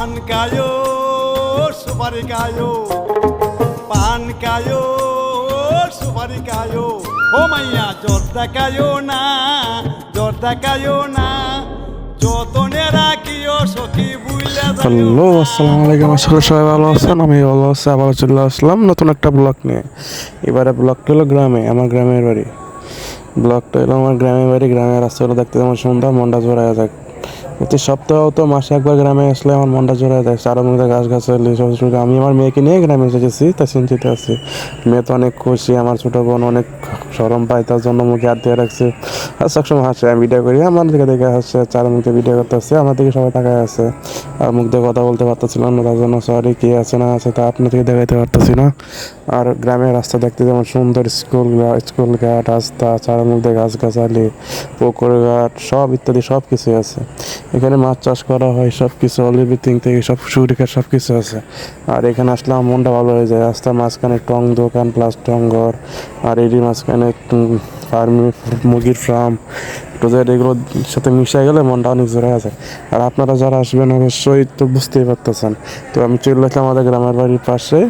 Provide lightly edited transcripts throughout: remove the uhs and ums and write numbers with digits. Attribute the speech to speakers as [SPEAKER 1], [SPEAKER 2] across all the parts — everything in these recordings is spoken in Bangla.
[SPEAKER 1] পান কায়ো সুপারি কায়ো পান কায়ো সুপারি কায়ো ও মাইয়া জর্দা কায়ো না যতনে রাখিও সখী বুইলা
[SPEAKER 2] হ্যালো, আসসালামু আলাইকুম। আসলে সবাই ভালো আছেন, আমি ভালো আছি। আবার চলে আসলাম নতুন একটা ব্লগ নিয়ে। এবারে ব্লগটা হলো গ্রামে, আমার গ্রামের বাড়ি। ব্লগটা হলো আমার গ্রামের বাড়ি। গ্রামের রাস্তাগুলো দেখতে যেমন সুন্দর, মনটা জোড়ায় যায়। প্রতি সপ্তাহ তো মাসে একবার গ্রামে আসলে আমার মনটা জোড়ায় যায়। চারমুখে গাছ গাছালি সব। আমি আমার মেয়েকে নিয়ে গ্রামে এসেছি, তাই চিন্তিত আছি। মেয়ে তো অনেক খুশি, আমার ছোটো বোন অনেক সরম পায়, তার জন্য মুখে হাত দিয়ে রাখছে। আর সবসময় হাসে, আমি ভিডিও করি, আমার দিকে দেখে হাসছে। চারমুখে ভিডিও করতে আসছে, আমার দিকে সবাই তাকায় আছে। আর মুখ দিয়ে কথা বলতে পারতেছিলাম না, তার জন্য সরি, কে আছে না আছে তা আপনার থেকে দেখাইতে পারতেছি না। আর গ্রামের রাস্তা দেখতে যেমন সুন্দর, স্কুল ঘাট, রাস্তা, চারমুখে গাছ গাছালি, পুকুর ঘাট সব ইত্যাদি সব কিছুই আছে। এখানে মাছ চাষ করা হয়, সব কিছু এভরিথিং থেকে সব সুরিকার সব কিছু আছে। আর এখানে আসলে আমার মনটা ভালো হয়ে যায়। রাস্তার মাঝখানে টং দোকান প্লাস টং ঘর, আর এরই মাঝখানে মুরগির ফার্ম রোজার, এগুলোর সাথে মিশে গেলে মনটা অনেক জোরে আছে। আর আপনারা যারা আসবেন অবশ্যই তো বুঝতেই পারতেছেন। তো আমি চলে আসলাম আমাদের গ্রামের বাড়ির পাশে।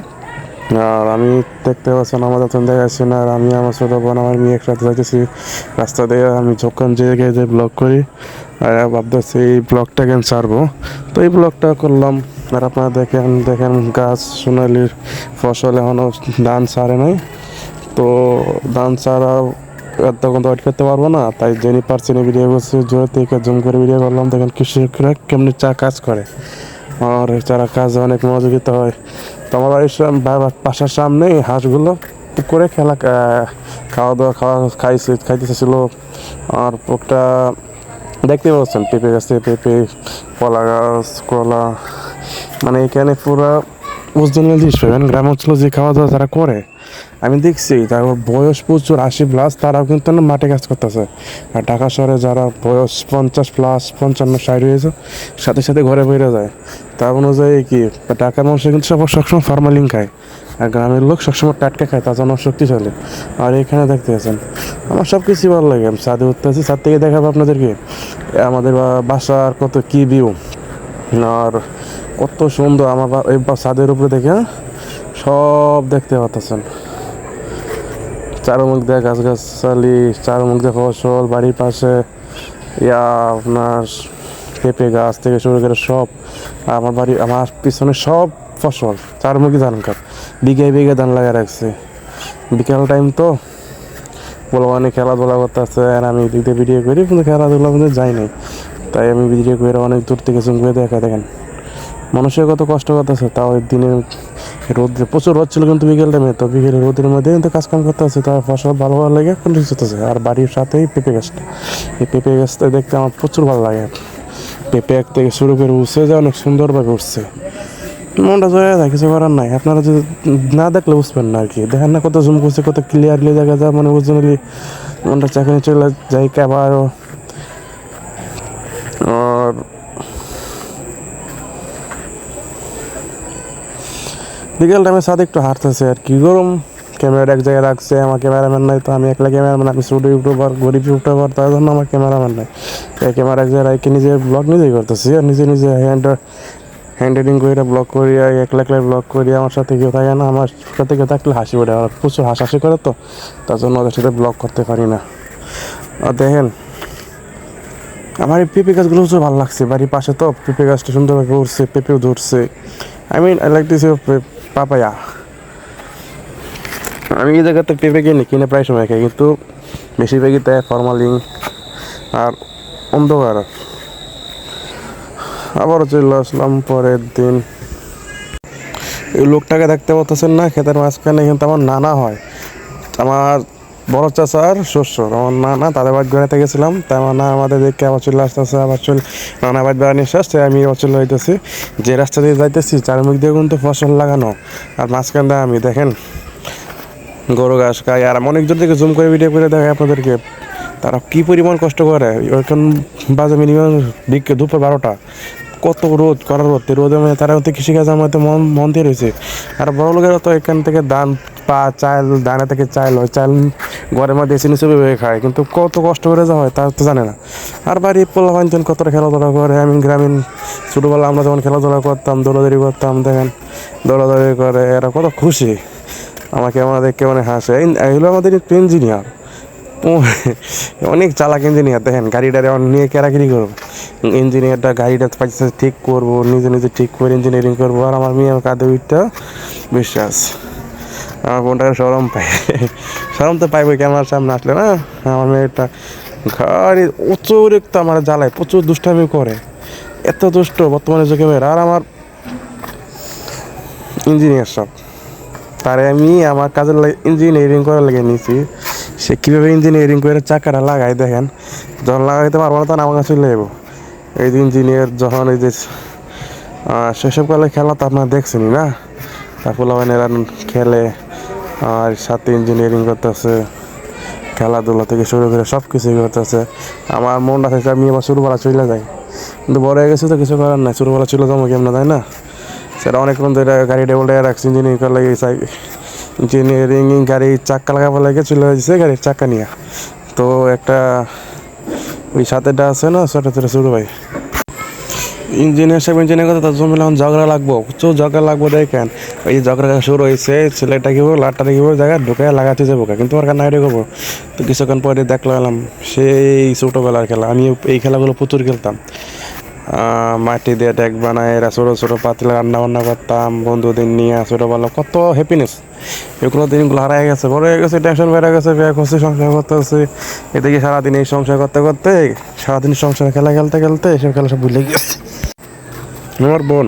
[SPEAKER 2] আর আমি দেখতে পাচ্ছেন আমাদের তো দেখাচ্ছি না। আর আমি আমার ছোটো বোন আমার মেয়ে একসাথে যাইতেছি রাস্তা দিয়ে। আমি যখন যে ব্লগ করি আর ভাবতেছি এই ব্লগটা কেন ছাড়বো, তো এই ব্লগটা করলাম। আর আপনারা দেখেন গাছ সোনালির ফসল এখনও ধান ছাড়ে নাই। তো ধান ছাড়া তখন তো ওয়েট করতে পারবো না, তাই জেনে পারছি না ভিডিও করছি, জোর থেকে জুম করে ভিডিও করলাম। দেখেন কৃষকরা কেমনি কাজ করে, আর যারা কাজে অনেক মনোযোগিত হয়। তো আমার বাড়ির বাসার সামনে হাঁসগুলো করে খাইতেছিল। আর পোকটা দেখতে পাচ্ছেন, পেঁপে গাছে পেঁপে, কলা গাছ, কলা, মানে এখানে পুরা ওজনের জিনিস পাবেন। গ্রাম অঞ্চলে যে খাওয়া দাওয়া যারা করে আমি দেখছি, তারপর বয়স প্রচুর 80+, তারাও কিন্তু মাঠে কাজ করতেছে। আর ঢাকা শহরে যারা বয়স 50+, 55-60 হয়েছে, সাথে সাথে ঘরে বেড়ে যায়। তার অনুযায়ী কি ঢাকার মানুষ কিন্তু সবসময় ফরমালিন খায়, আর গ্রামের লোক সবসময় টাটকা খায়, তার জন্য শক্তিশালী। আর এখানে দেখতে আছেন আমার সব কিছুই ভালো লাগে। আমি ছাদে উঠতে আছি, ছাদ থেকে দেখাবো আপনাদেরকে আমাদের বাসার কত কি ভিউ, আর কত সুন্দর আমার এই ছাদের উপরে দেখে সব দেখতে পাচ্ছেন। চারমুখ দিয়ে গাছ গাছালি, চারমুখ দিয়ে ফসল, বাড়ির পাশে আপনার পেঁপে গাছ থেকে শুরু করে সব। আমার পিছনে সব ফসল, চারমুখী ধান গাছ, বিঘে ধান লাগিয়ে রাখছে। বিকেল টাইম তো বলো অনেক খেলাধুলা করতে আসছে, আর আমি এদিক দিয়ে ভিডিও করি, কিন্তু খেলাধুলা কিন্তু যাই নাই। তাই আমি ভিডিও করে অনেক দূর থেকে জুম করে দেখেন মানুষের কত কষ্ট করতেছে। তাও দিনের রোদ্রে প্রচুর রোদ ছিল, কিন্তু বিকেল টাইমে তো বিকেলে রোদের মধ্যে কিন্তু কাজকাম করতে আছে, তার ফসল ভালো ভালো লাগে কন্টিনিউ হতেছে। আর বাড়ির সাথেই পেঁপে গাছটা, এই পেঁপে গাছটা দেখতে আমার প্রচুর ভালো লাগে। পেঁপে এক থেকে শুরু করে উঠছে যে অনেক সুন্দরভাবে উঠছে, মনটা জয় যায়, কিছু করার নাই। আপনারা যদি না দেখলে বুঝবেন না আর কি। দেখেন না কত জুম করছে, কত ক্লিয়ারলি দেখা যায়, মানে ওজনলি মনটা চাকরি চলে যায় আবারও। আর বিকেল টাইমে সাথে একটু হাঁটতেছে আর কি, গরম। ক্যামেরাটা এক জায়গায় রাখছে, আমার ক্যামেরাম্যান নাই, তো আমি একলা ক্যামেরাম্যান। আমি ছোটো ইউটিউবার, গরিব ইউটিউবার, তার জন্য আমার ক্যামেরাম্যান নাই। এই ক্যামেরা এক জায়গায় রাখি নিজের ব্লগ নিজেই করতেছি, আর নিজে হ্যান্ড এডিটিং করে ব্লগ করি, আর একলা ব্লগ করি। আমার সাথে কেউ থাকে না, আমার সাথে কেউ থাকলে হাসি ওঠে, আর প্রচুর হাসাহাসি করে, তো তার জন্য ওদের সাথে ব্লগ করতে পারি না। আর দেখেন আমার এই পেঁপে গাছগুলো প্রচুর ভালো লাগছে। বাড়ির পাশে তো পেঁপে গাছটা সুন্দরভাবে উঠছে, পেঁপেও ধরছে। I like this papaya. আমি এই জায়গাতে পেঁপে কিনে প্রায় সময় খাই, কিন্তু বেশিরভাগই তাই ফরমালিন আর অন্ধকার। আবারও চলে আসলাম পরের দিন। এই লোকটাকে দেখতে পাচ্ছেন না, ক্ষেতের মাঝখানে কিন্তু আমার নানা হয়, আমার বড় চাচার শ্বশুর, আমার নানা, তাদের বাড়ি বেড়াতে গেছিলাম। তাই আমার নানা আমাদের দেখে আবার চলে আসতেছে, আবার নানা বাড়ি বেড়ানি শেষ, তাই আমি আবার চলে যাইতেছি। যে রাস্তা দিয়ে যাইতেছি চারমুখ দিয়ে কিন্তু ফসল লাগানো, আর মাঝখান দিয়ে আমি দেখেন গরু ঘাস খায়। আর অনেকজন থেকে জুম করে ভিডিও করে দেখায় আপনাদেরকে তারা কী পরিমাণ কষ্ট করে। ওইখান বাজে মিনিমাম দুপুর 12টা, কত রোদ, করার রোদ, রোদে মানে তারা হচ্ছে কৃষিকাজ আমার মন দিয়ে রয়েছে। আর বড় লোকেরা তো এখান থেকে ধান চাল দানা থেকে চাল হয়, চাল ঘরের মধ্যে এসে নিচে ভেবে খায়, কিন্তু কত কষ্ট করে যা হয় তা তো জানে না। আর বাড়ির পোলাপান কতটা খেলাধুলা করে। আমি গ্রামীণ ছোটোবেলা আমরা যখন খেলাধুলা করতাম, দৌড়াদৌড়ি করতাম, দেখেন দৌড়াদৌড়ি করে এরা কত খুশি, আমাকে আমরা দেখে মানে হাসে। এগুলো আমাদের ইঞ্জিনিয়ার, অনেক চালাক ইঞ্জিনিয়ার। দেখেন গাড়িটা নিয়ে কেরাকিরি করবো, ইঞ্জিনিয়ারটা গাড়িটা পাইছে ঠিক করবো, নিজে নিজে ঠিক করে ইঞ্জিনিয়ারিং করবো। আর আমার মেয়ে কাঁধে উঠটা বিশ্বাস, আমার বোনটাকে সরম পাই, সরম তো পাইবই ক্যামেরার সামনে আসলে না। আমার মেয়েটা গাড়ি অতিরিক্ত আমার জ্বালায়, প্রচুর দুষ্টামি করে, এত দুষ্ট বর্তমানে যুগে মেয়েরা। আর আমার ইঞ্জিনিয়ার সব, তারে আমি আমার কাজের ইঞ্জিনিয়ারিং করার লেগে নিয়েছি। সে কীভাবে ইঞ্জিনিয়ারিং করে চাকাটা লাগাই দেখেন, যখন লাগাইতে পারবো না তখন আমার কাছে চলে যাবো। এই যে ইঞ্জিনিয়ার যখন এই যে শৈশবকালে খেলা তো আপনারা দেখছেনই না, তারপর এরা খেলে আর সাথে ইঞ্জিনিয়ারিং করতেছে, খেলাধুলা থেকে শুরু করে সব কিছুই করতেছে। আমার মনটা থেকে আমি আবার ছোটোবেলা চলে যাই, কিন্তু বড় হয়ে গেছে তো কিছু করার নাই, ছোটোবেলা চলে যাবো কেমন তাই না। সেটা অনেকক্ষণ ধরে গাড়ি টেবলটা রাখছে, ইঞ্জিনিয়ারিং করার লাগে, ইঞ্জিনিয়ারিং গাড়ির চাক্কা লাগাবার লাগে চলে যাচ্ছে গাড়ির চাক্কা নিয়ে। তো একটা ওই সাথেটা আছে না, সেটা ছোটো ভাই ইঞ্জিনিয়ার সাহেব ইঞ্জিনিয়ার কথা, তার জন্য এখন ঝগড়া লাগবো, প্রচুর ঝগড়া লাগবো। দেখেন এই যে ঝগড়া শুরু হয়েছে, ছেলেটা কি বলবো লাটটা কি বলবো জায়গায় ঢুকে লাগাতে যাবো, কিন্তু ওর নাইটে করবো। তো কিছুক্ষণ পরে দেখলাম সেই ছোটোবেলার খেলা, আমি এই খেলাগুলো প্রচুর খেলতাম। মাটি দিয়ে ডেক বানায় এরা ছোটো ছোটো পাতলা রান্না বান্না করতাম বন্ধুদের নিয়ে, ছোটোবেলা কত হ্যাপিনেস। এগুলো দিনগুলো হারাই গেছে, বড় হয়ে গেছে, টেনশন বেড়ে গেছে, বিয়ে করছে, সংসার করতে হচ্ছে। এদিকে সারাদিন এই সংসার করতে করতে, সারাদিন সংসারে খেলা খেলতে খেলতে এসব খেলা সব ভুলে গেছে। আমার বোন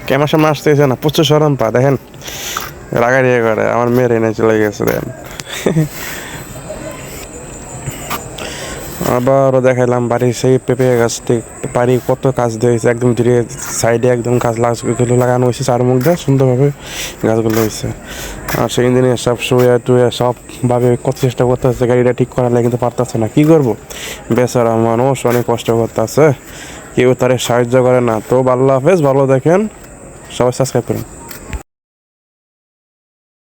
[SPEAKER 2] ক্যামেরার সামনে আসতেছে না, প্রচুর সরম পা, দেখেন রাগারিয়া করে, আমার মেয়ের এনে চলে গেছে। দেখেন আবারও দেখাইলাম বাড়ির সেই পেঁপে গাছটি, বাড়ি কত কাজ দিয়েছে, একদম ধীরে সাইডে একদম গাছ লাগানো হয়েছে, চার মুখ দিয়ে সুন্দরভাবে গাছগুলো হয়েছে। আর সেই ইঞ্জিনিয়ার সব শুয়ে টুয়ে সবভাবে কত চেষ্টা করতে হচ্ছে গাড়িটা ঠিক করার লাগে, কিন্তু পারতেছে না। কী করবো, বেচারা মানুষ অনেক কষ্ট করতেছে, কেউ তারে সাহায্য করে না। তো আল্লাহ হাফেজ, ভালো দেখেন, সবাই সাবস্ক্রাইব করেন।